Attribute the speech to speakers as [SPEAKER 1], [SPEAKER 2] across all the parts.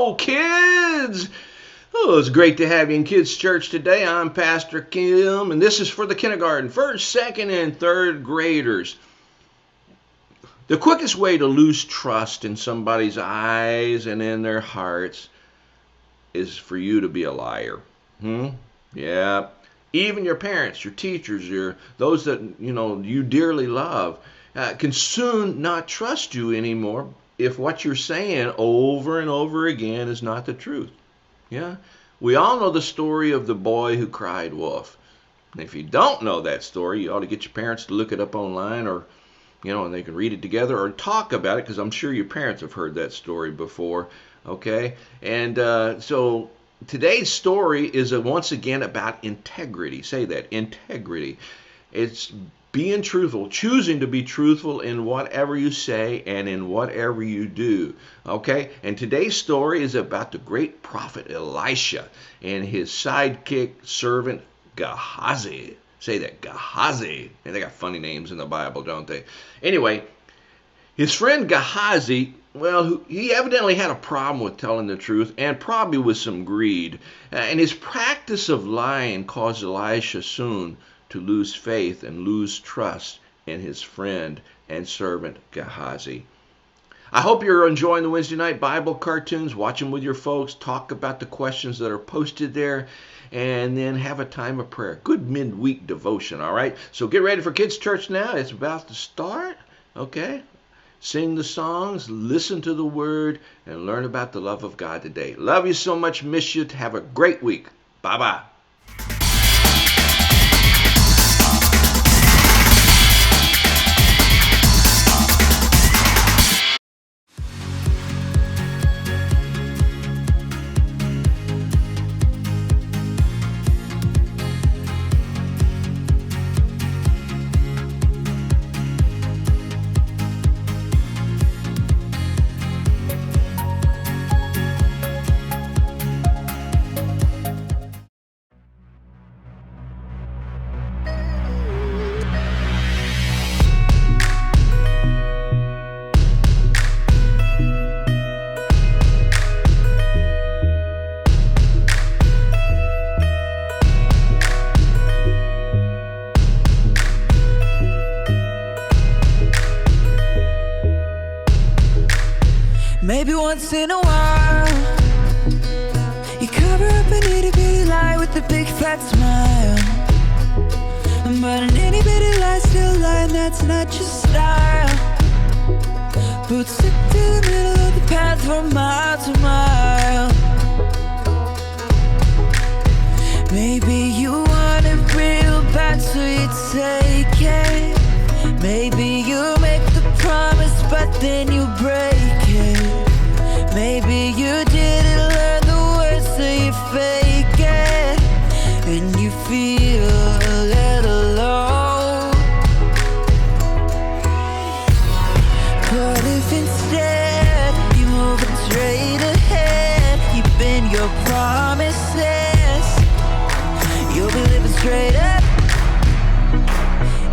[SPEAKER 1] Hello, kids! Oh, it's great to have you in Kids Church today. I'm Pastor Kim, and this is for the kindergarten, first, second, and third graders. The quickest way to lose trust in somebody's eyes and in their hearts is for you to be a liar. Yeah. Even your parents, your teachers, those that you dearly love, can soon not trust you anymore if what you're saying over and over again is not the truth. Yeah? We all know the story of the boy who cried wolf. And if you don't know that story, you ought to get your parents to look it up online, or and they can read it together or talk about it, because I'm sure your parents have heard that story before. Okay? And so today's story is once again about integrity. Say that, integrity. It's being truthful, choosing to be truthful in whatever you say and in whatever you do. Okay? And today's story is about the great prophet Elisha and his sidekick servant Gehazi. Say that, Gehazi. And they got funny names in the Bible, don't they? Anyway, his friend Gehazi, well, he evidently had a problem with telling the truth, and probably with some greed. And his practice of lying caused Elisha soon to lose faith and lose trust in his friend and servant Gehazi. I hope you're enjoying the Wednesday night Bible cartoons. Watch them with your folks. Talk about the questions that are posted there, and then have a time of prayer. Good midweek devotion, all right? So get ready for Kids Church now. It's about to start, okay? Sing the songs, listen to the word, and learn about the love of God today. Love you so much. Miss you. Have a great week. Bye-bye.
[SPEAKER 2] Maybe once in a while you cover up an itty bitty lie with a big fat smile. But an itty bitty lie still lying, that's not your style. But stick to the middle of the path from mile to mile. Maybe you want it real bad, so you take it. Maybe you make the promise, but then you break it. Maybe you didn't learn the words, so you fake it. And you feel a little low. But if instead you move straight ahead, keeping your promises, you'll be living straight up.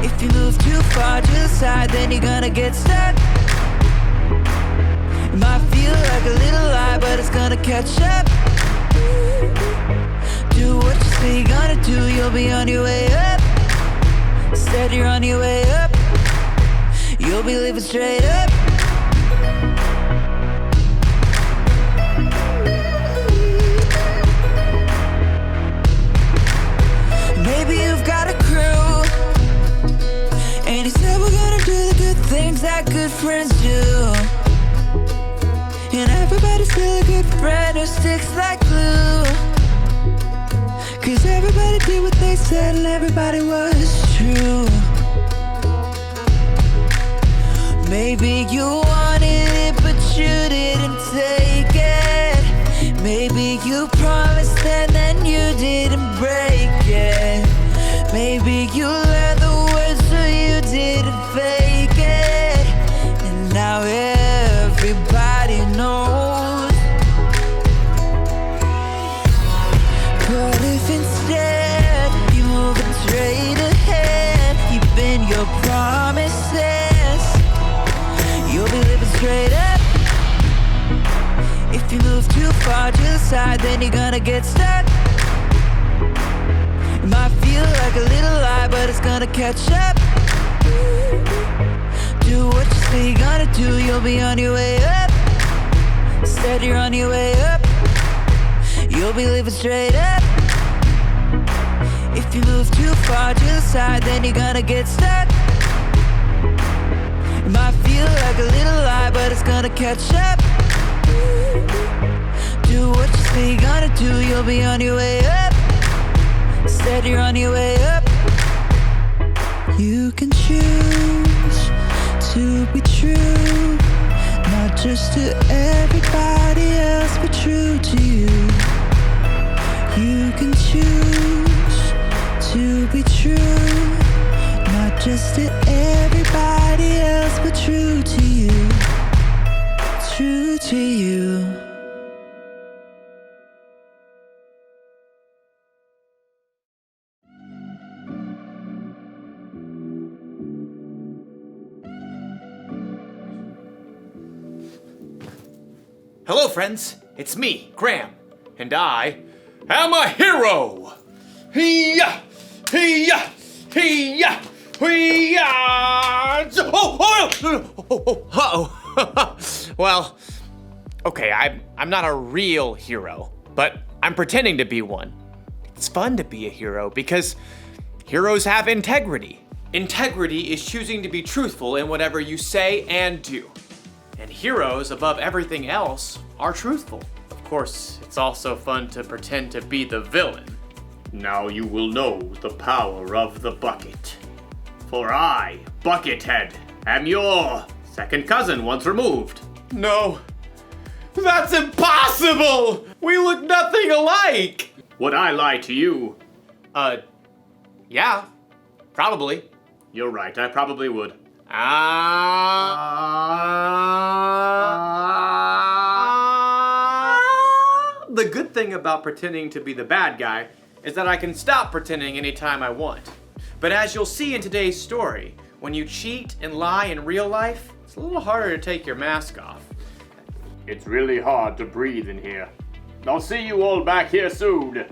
[SPEAKER 2] If you move too far to the side, then you're gonna get stuck. It might feel like a little lie, but it's gonna catch up. Do what you say you're gonna do, you'll be on your way up. Instead you're on your way up. You'll be living straight up. Maybe you've got a crew, and you said we're gonna do the good things that good friends do. And everybody's still a good friend who sticks like glue. Cause everybody did what they said and everybody was true. Maybe you wanted it but you didn't take it. Maybe you promised and then you didn't break it. Maybe you learned the words so you didn't fake it. And now everybody knows. But if instead you move straight ahead, keeping your promises, you'll be living straight up. If you move too too far to the side, then you're gonna get stuck. It might feel like a little lie, but it's gonna catch up. Do what you say you're gonna do, you'll be on your way up. Instead you're on your way up. You'll be living straight up. If you move too far to the side, then you're gonna get stuck. It might feel like a little lie, but it's gonna catch up. Do what you say you're gonna do, you'll be on your way up. Instead you're on your way up. You can choose to be true, not just to everybody else, but true to you. You can choose to be true, not just to everybody else, but true to you. True to you.
[SPEAKER 3] Hello, friends. It's me, Graham, and I am a hero. Hee-yah! Hee-yah! Hee-yah! Hee-yah! Uh-oh. Well, okay, I'm not a real hero, but I'm pretending to be one. It's fun to be a hero because heroes have integrity. Integrity is choosing to be truthful in whatever you say and do. And heroes, above everything else, are truthful. Of course, it's also fun to pretend to be the villain. Now you will know the power of the bucket. For I, Buckethead, am your second cousin once removed. No, that's impossible! We look nothing alike! Would I lie to you? Yeah, probably. You're right, I probably would. The good thing about pretending to be the bad guy is that I can stop pretending anytime I want. But as you'll see in today's story, when you cheat and lie in real life, it's a little harder to take your mask off. It's really hard to breathe in here. I'll see you all back here soon.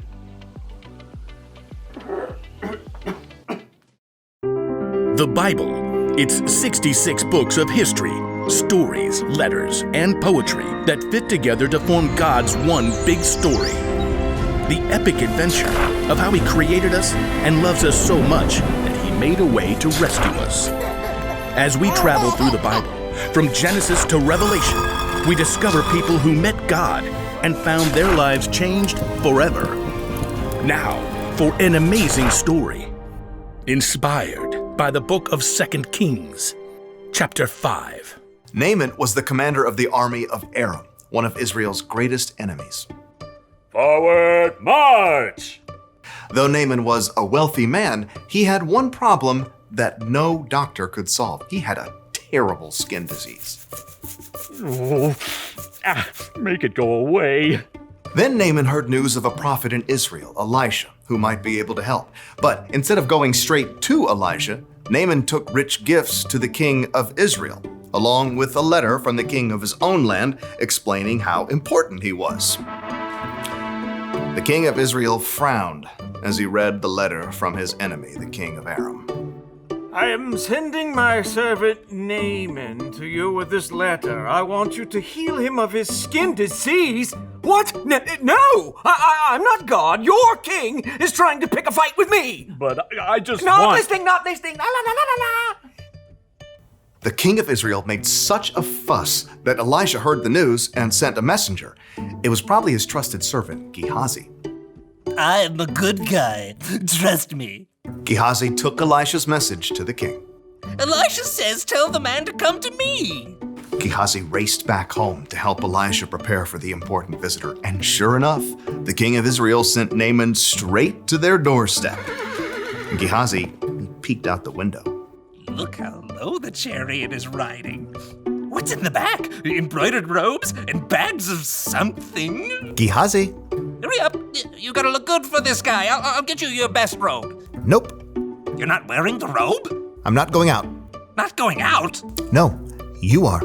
[SPEAKER 4] The Bible. It's 66 books of history, stories, letters, and poetry that fit together to form God's one big story. The epic adventure of how He created us and loves us so much that He made a way to rescue us. As we travel through the Bible, from Genesis to Revelation, we discover people who met God and found their lives changed forever. Now, for an amazing story, inspired by the book of 2 Kings, chapter 5.
[SPEAKER 5] Naaman was the commander of the army of Aram, one of Israel's greatest enemies.
[SPEAKER 6] Forward march!
[SPEAKER 5] Though Naaman was a wealthy man, he had one problem that no doctor could solve. He had a terrible skin disease.
[SPEAKER 6] Make it go away.
[SPEAKER 5] Then Naaman heard news of a prophet in Israel, Elisha, who might be able to help. But instead of going straight to Elisha, Naaman took rich gifts to the king of Israel, along with a letter from the king of his own land explaining how important he was. The king of Israel frowned as he read the letter from his enemy, the king of Aram.
[SPEAKER 7] I am sending my servant Naaman to you with this letter. I want you to heal him of his skin disease. What? No! I'm not God. Your king is trying to pick a fight with me.
[SPEAKER 6] But I just
[SPEAKER 7] Not
[SPEAKER 6] want...
[SPEAKER 7] not this thing. La la la la la.
[SPEAKER 5] The king of Israel made such a fuss that Elisha heard the news and sent a messenger. It was probably his trusted servant, Gehazi.
[SPEAKER 8] I'm a good guy. Trust me.
[SPEAKER 5] Gehazi took Elisha's message to the king.
[SPEAKER 8] Elisha says tell the man to come to me.
[SPEAKER 5] Gehazi raced back home to help Elisha prepare for the important visitor. And sure enough, the king of Israel sent Naaman straight to their doorstep. Gehazi peeked out the window.
[SPEAKER 8] Look how low the chariot is riding. What's in the back? Embroidered robes and bags of something?
[SPEAKER 5] Gehazi?
[SPEAKER 8] Hurry up. You gotta look good for this guy. I'll get you your best robe.
[SPEAKER 5] Nope.
[SPEAKER 8] You're not wearing the robe?
[SPEAKER 5] I'm not going out.
[SPEAKER 8] Not going out?
[SPEAKER 5] No, you are.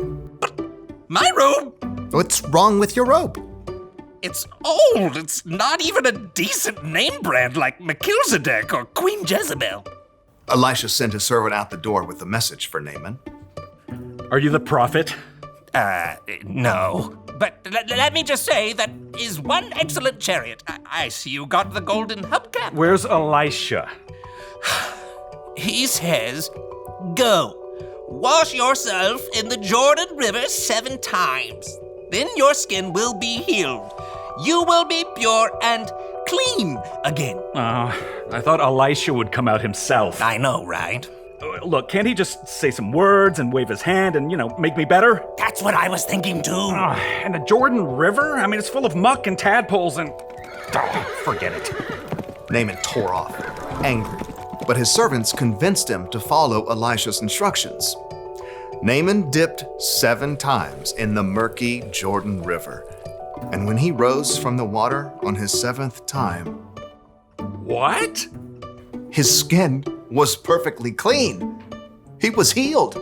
[SPEAKER 8] My robe?
[SPEAKER 5] What's wrong with your robe?
[SPEAKER 8] It's old. It's not even a decent name brand like Melchizedek or Queen Jezebel.
[SPEAKER 5] Elisha sent his servant out the door with a message for Naaman.
[SPEAKER 6] Are you the prophet?
[SPEAKER 8] No. But let me just say that is one excellent chariot. I see you got the golden hubcap.
[SPEAKER 6] Where's Elisha?
[SPEAKER 8] He says, go. Wash yourself in the Jordan River 7 times. Then your skin will be healed. You will be pure and clean again.
[SPEAKER 6] I thought Elisha would come out himself.
[SPEAKER 8] I know, right?
[SPEAKER 6] Look, can't he just say some words and wave his hand and, make me better?
[SPEAKER 8] That's what I was thinking too.
[SPEAKER 6] And the Jordan River? I mean, it's full of muck and tadpoles and... forget it.
[SPEAKER 5] Naaman tore off, angry, but his servants convinced him to follow Elisha's instructions. Naaman dipped 7 times in the murky Jordan River, and when he rose from the water on his 7th time,
[SPEAKER 6] What?
[SPEAKER 5] his skin was perfectly clean. He was healed.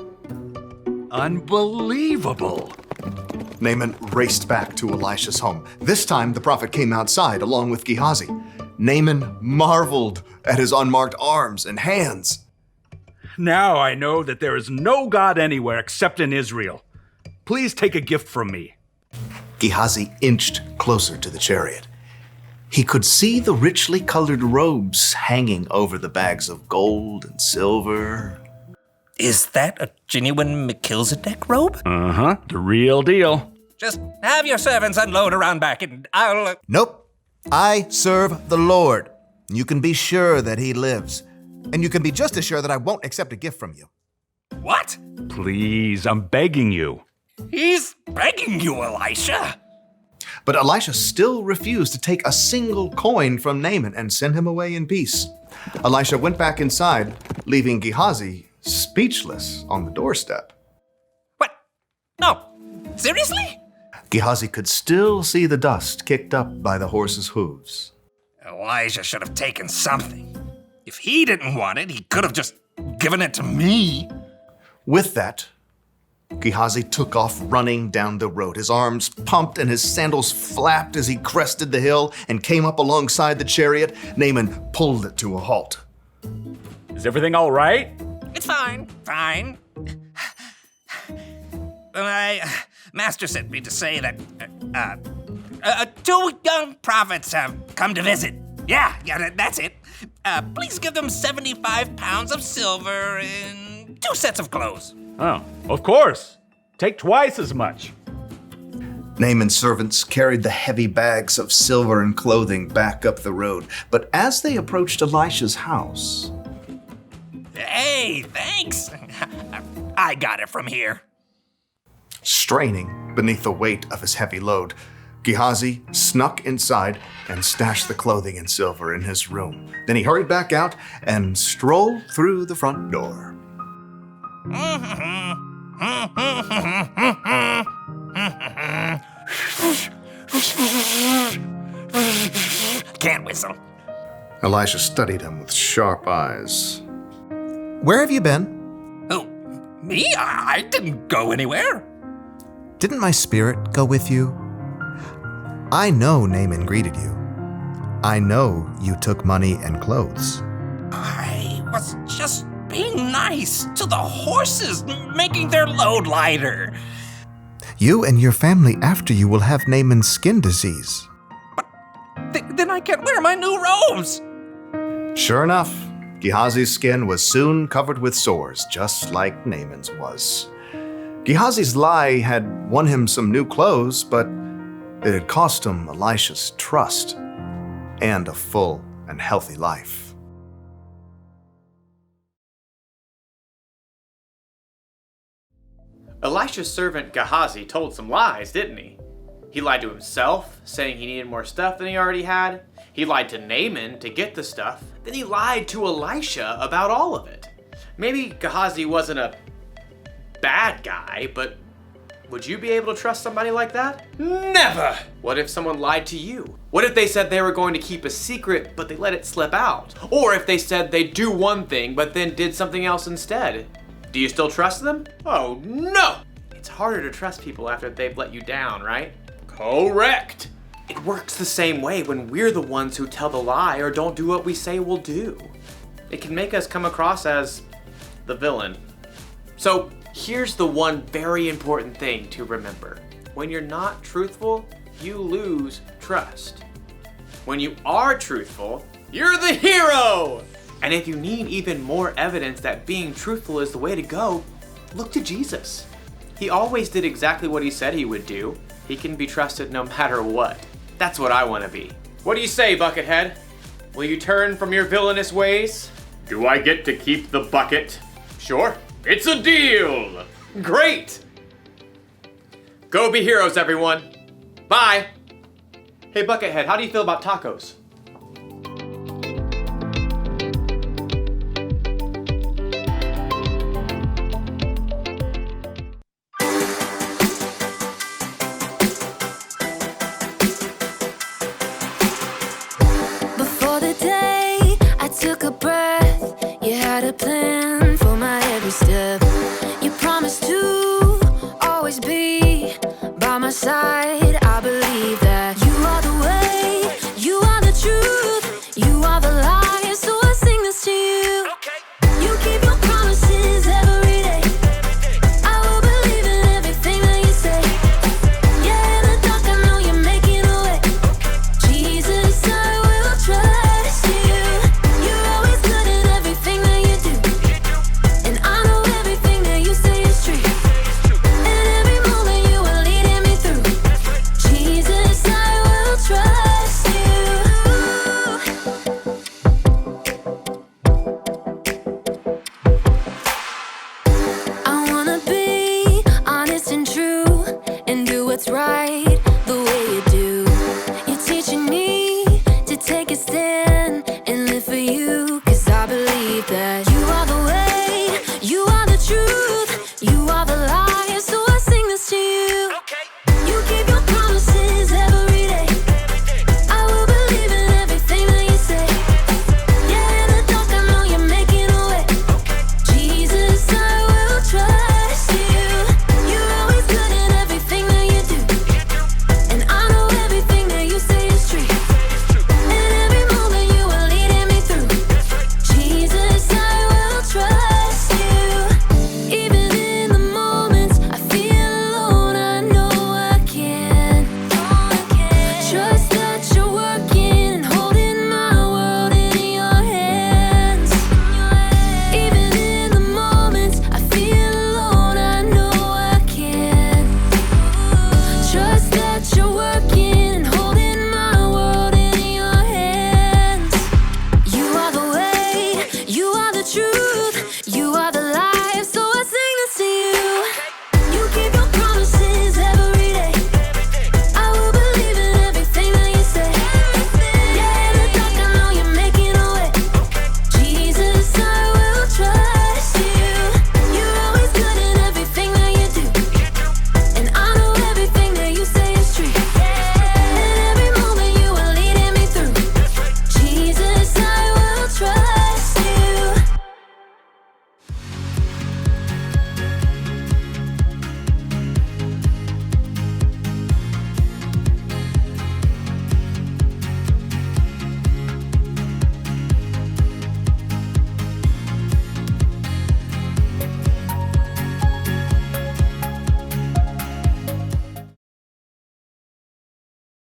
[SPEAKER 6] Unbelievable.
[SPEAKER 5] Naaman raced back to Elisha's home. This time, the prophet came outside along with Gehazi. Naaman marveled at his unmarked arms and hands.
[SPEAKER 6] Now I know that there is no God anywhere except in Israel. Please take a gift from me.
[SPEAKER 5] Gehazi inched closer to the chariot. He could see the richly colored robes hanging over the bags of gold and silver.
[SPEAKER 8] Is that a genuine Melchizedek robe?
[SPEAKER 6] Uh-huh, the real deal.
[SPEAKER 8] Just have your servants unload around back and I'll...
[SPEAKER 5] Nope. I serve the Lord. You can be sure that he lives. And you can be just as sure that I won't accept a gift from you.
[SPEAKER 8] What?
[SPEAKER 6] Please, I'm begging you.
[SPEAKER 8] He's begging you, Elisha.
[SPEAKER 5] But Elisha still refused to take a single coin from Naaman and send him away in peace. Elisha went back inside, leaving Gehazi speechless on the doorstep.
[SPEAKER 8] What? No. Seriously?
[SPEAKER 5] Gehazi could still see the dust kicked up by the horse's hooves.
[SPEAKER 8] Elijah should have taken something. If he didn't want it, he could have just given it to me.
[SPEAKER 5] With that, Gehazi took off running down the road. His arms pumped and his sandals flapped as he crested the hill and came up alongside the chariot. Naaman pulled it to a halt.
[SPEAKER 6] Is everything all right?
[SPEAKER 8] It's fine. My master sent me to say that 2 young prophets have come to visit. Yeah, that's it. Please give them 75 pounds of silver and 2 sets of clothes.
[SPEAKER 6] Oh, of course. Take twice as much.
[SPEAKER 5] Naaman's servants carried the heavy bags of silver and clothing back up the road. But as they approached Elisha's house...
[SPEAKER 8] Hey, thanks. I got it from here.
[SPEAKER 5] Straining beneath the weight of his heavy load, Gehazi snuck inside and stashed the clothing and silver in his room. Then he hurried back out and strolled through the front door.
[SPEAKER 8] Can't whistle.
[SPEAKER 5] Elisha studied him with sharp eyes. Where have you been?
[SPEAKER 8] Oh, me? I didn't go anywhere.
[SPEAKER 5] Didn't my spirit go with you? I know Naaman greeted you. I know you took money and clothes.
[SPEAKER 8] I was just being nice to the horses, making their load lighter.
[SPEAKER 5] You and your family after you will have Naaman's skin disease.
[SPEAKER 8] But then I can't wear my new robes.
[SPEAKER 5] Sure enough, Gehazi's skin was soon covered with sores, just like Naaman's was. Gehazi's lie had won him some new clothes, but it had cost him Elisha's trust and a full and healthy life.
[SPEAKER 3] Elisha's servant Gehazi told some lies, didn't he? He lied to himself, saying he needed more stuff than he already had. He lied to Naaman to get the stuff. Then he lied to Elisha about all of it. Maybe Gehazi wasn't a bad guy, but would you be able to trust somebody like that? Never! What if someone lied to you? What if they said they were going to keep a secret, but they let it slip out? Or if they said they'd do one thing, but then did something else instead? Do you still trust them? Oh no! It's harder to trust people after they've let you down, right? Correct! it works the same way when we're the ones who tell the lie or don't do what we say we'll do. It can make us come across as the villain. So here's the one very important thing to remember. When you're not truthful, you lose trust. When you are truthful, you're the hero! And if you need even more evidence that being truthful is the way to go, look to Jesus. He always did exactly what he said he would do. He can be trusted no matter what. That's what I want to be. What do you say, Buckethead? Will you turn from your villainous ways?
[SPEAKER 9] Do I get to keep the bucket?
[SPEAKER 3] Sure.
[SPEAKER 9] It's a deal!
[SPEAKER 3] Great! Go be heroes, everyone. Bye. Hey, Buckethead, how do you feel about tacos?
[SPEAKER 2] Before the day I took a breath, you had a plan for my every step.